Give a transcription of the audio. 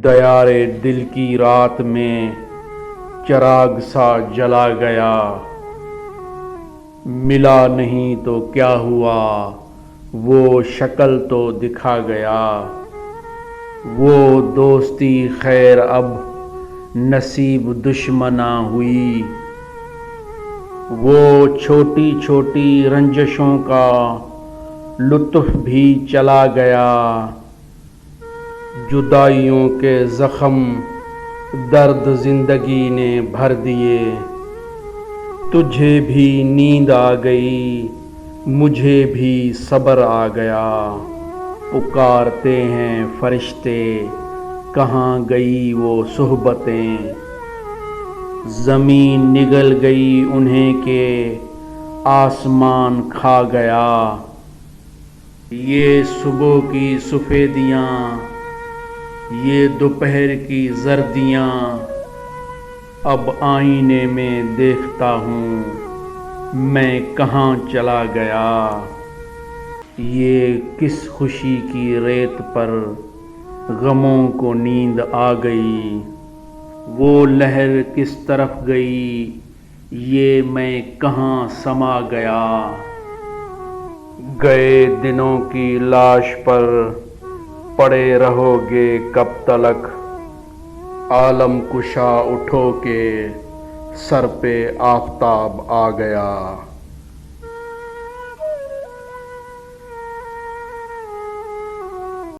دیارے دل کی رات میں چراغ سا جلا گیا، ملا نہیں تو کیا ہوا وہ شکل تو دکھا گیا۔ وہ دوستی خیر اب نصیب دشمناں ہوئی، وہ چھوٹی چھوٹی رنجشوں کا لطف بھی چلا گیا۔ جدائیوں کے زخم درد زندگی نے بھر دیے، تجھے بھی نیند آ گئی مجھے بھی صبر آ گیا۔ پکارتے ہیں فرشتے کہاں گئی وہ صحبتیں، زمین نگل گئی انہیں کہ آسمان کھا گیا۔ یہ صبح کی سفیدیاں، یہ دوپہر کی زردیاں، اب آئینے میں دیکھتا ہوں میں کہاں چلا گیا۔ یہ کس خوشی کی ریت پر غموں کو نیند آ گئی، وہ لہر کس طرف گئی یہ میں کہاں سما گیا۔ گئے دنوں کی لاش پر پڑے رہو گے کب تلک، عالم کشا اٹھو کہ سر پہ آفتاب آ گیا۔